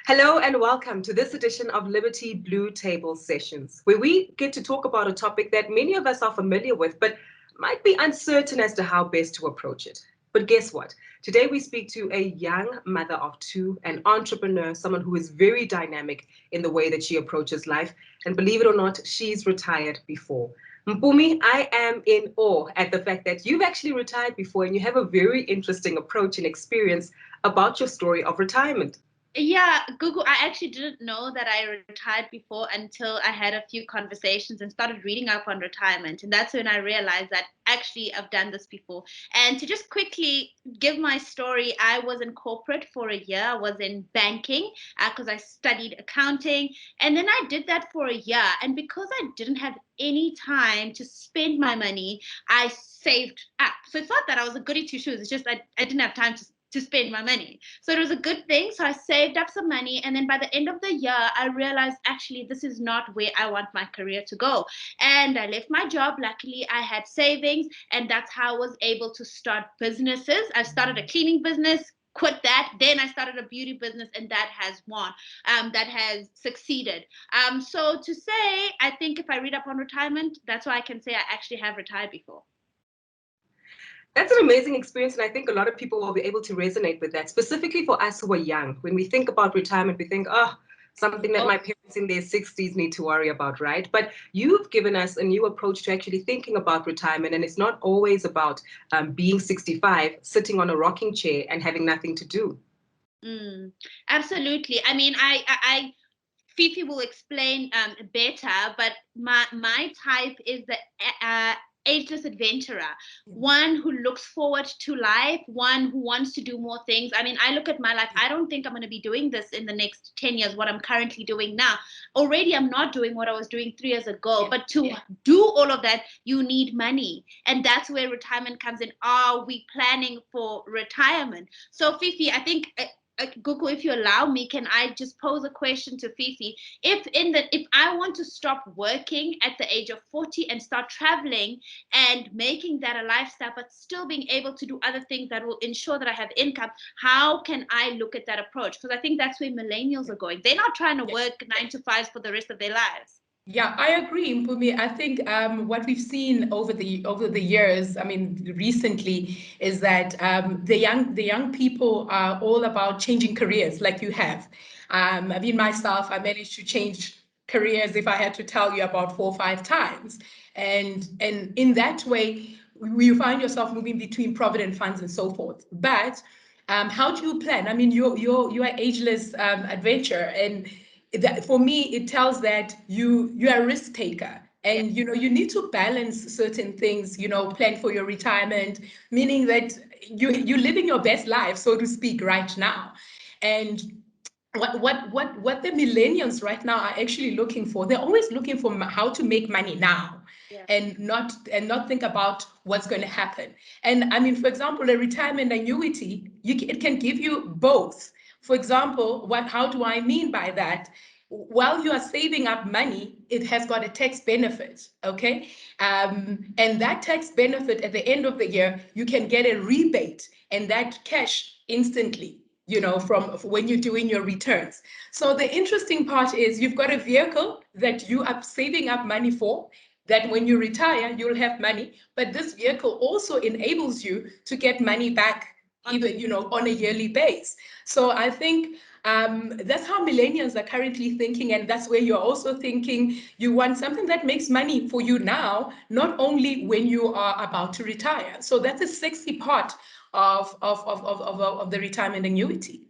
Hello and welcome to this edition of Liberty Blue Table Sessions, where we get to talk about a topic that many of us are familiar with, but might be uncertain as to how best to approach it. But guess what? Today we speak to a young mother of two, an entrepreneur, someone who is very dynamic in the way that she approaches life. And believe it or not, she's retired before. Mpoomy, I am in awe at the fact that you've actually retired before and you have a very interesting approach and experience about your story of retirement. Yeah, Gugu, I actually didn't know that I retired before until I had a few conversations and started reading up on retirement. And that's when I realized that actually I've done this before. And to just quickly give my story, I was in corporate for a year. I was in banking because I studied accounting. And then I did that for a year. And because I didn't have any time to spend my money, I saved up. So it's not that I was a goody two shoes. It's just I didn't have time to spend my money. So it was a good thing. So I saved up some money. And then by the end of the year, I realized actually this is not where I want my career to go. And I left my job. Luckily, I had savings. And that's how I was able to start businesses. I started a cleaning business, quit that. Then I started a beauty business, and that has won, that has succeeded. So to say, I think if I read up on retirement, that's why I can say I actually have retired before. That's an amazing experience, and I think a lot of people will be able to resonate with that, specifically for us who are young. When we think about retirement, we think, oh, something that my parents in their 60s need to worry about, right? But you've given us a new approach to actually thinking about retirement, and it's not always about being 65, sitting on a rocking chair and having nothing to do. Absolutely. I mean, Fifi will explain better, but my type is the ageless adventurer, one who looks forward to life, one who wants to do more things. I mean, I look at my life, I don't think I'm going to be doing this in the next 10 years, what I'm currently doing now. Already, I'm not doing what I was doing 3 years ago, but to do all of that, you need money. And that's where retirement comes in. Are we planning for retirement? So, Fifi, I think Gugu, if you allow me, can I just pose a question to Fifi? If I want to stop working at the age of 40 and start traveling and making that a lifestyle, but still being able to do other things that will ensure that I have income, how can I look at that approach? Because I think that's where millennials are going. They're not trying to work 9 to 5 for the rest of their lives. Yeah, I agree, Mpumi. I think what we've seen over the years, I mean, recently, is that the young people are all about changing careers, like you have. I mean, myself, I managed to change careers, if I had to tell you, about 4 or 5 times, and in that way, you find yourself moving between provident funds and so forth. But how do you plan? I mean, you're ageless adventure, and that, for me, it tells that you're a risk taker, and you need to balance certain things, plan for your retirement, meaning that you're living your best life, so to speak, right now. And what the millennials right now are actually looking for, they're always looking for how to make money now, and not think about what's going to happen. And I mean, for example, a retirement annuity, it can give you both. For example, how do I mean by that? While you are saving up money, it has got a tax benefit, okay? And that tax benefit at the end of the year, you can get a rebate and that cash instantly, from when you're doing your returns. So the interesting part is you've got a vehicle that you are saving up money for, that when you retire, you'll have money, but this vehicle also enables you to get money back, even, on a yearly base. So I think that's how millennials are currently thinking, and that's where you're also thinking. You want something that makes money for you now, not only when you are about to retire. So that's a sexy part of the retirement annuity.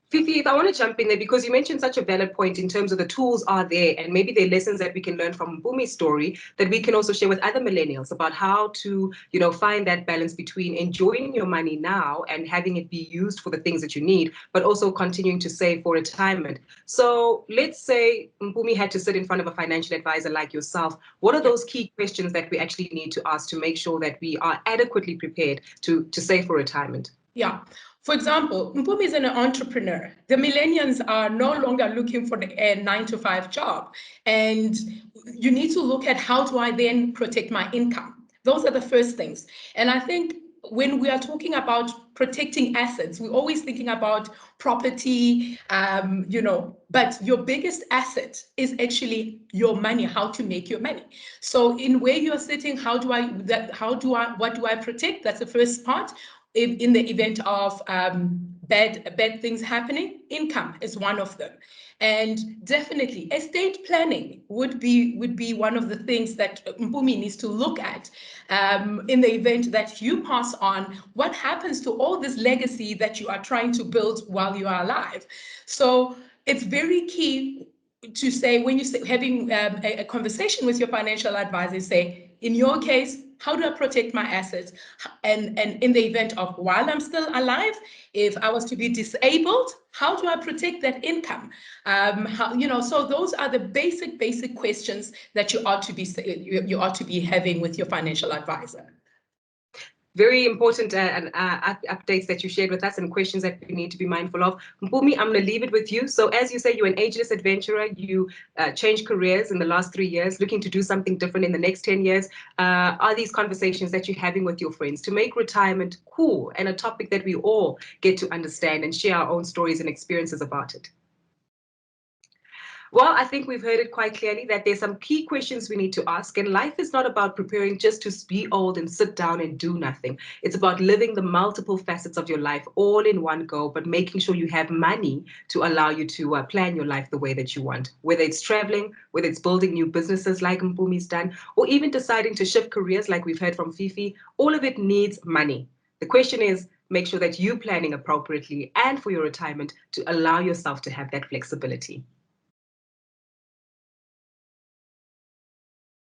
Fifi, if I want to jump in there, because you mentioned such a valid point in terms of the tools are there, and maybe there are lessons that we can learn from Mpumi's story that we can also share with other millennials about how to, find that balance between enjoying your money now and having it be used for the things that you need, but also continuing to save for retirement. So let's say Mpumi had to sit in front of a financial advisor like yourself. What are those key questions that we actually need to ask to make sure that we are adequately prepared to save for retirement? Yeah. For example, Mpumi is an entrepreneur. The millennials are no longer looking for a 9 to 5 job. And you need to look at, how do I then protect my income? Those are the first things. And I think when we are talking about protecting assets, we're always thinking about property, but your biggest asset is actually your money, how to make your money. So in where you're sitting, what do I protect? That's the first part. In the event of bad things happening, income is one of them. And definitely estate planning would be one of the things that Mpumi needs to look at in the event that you pass on. What happens to all this legacy that you are trying to build while you are alive? So it's very key to say, when you're having a conversation with your financial advisor, say, in your case, how do I protect my assets? And in the event of while I'm still alive, if I was to be disabled, how do I protect that income? So those are the basic questions that you ought to be having with your financial advisor. Very important updates that you shared with us and questions that we need to be mindful of. Mpumi, I'm going to leave it with you. So as you say, you're an ageless adventurer. You changed careers in the last 3 years, looking to do something different in the next 10 years. Are these conversations that you're having with your friends to make retirement cool and a topic that we all get to understand and share our own stories and experiences about it? Well, I think we've heard it quite clearly that there's some key questions we need to ask. And life is not about preparing just to be old and sit down and do nothing. It's about living the multiple facets of your life all in one go, but making sure you have money to allow you to plan your life the way that you want. Whether it's traveling, whether it's building new businesses like Mpumi's done, or even deciding to shift careers like we've heard from Fifi, all of it needs money. The question is, make sure that you're planning appropriately and for your retirement to allow yourself to have that flexibility.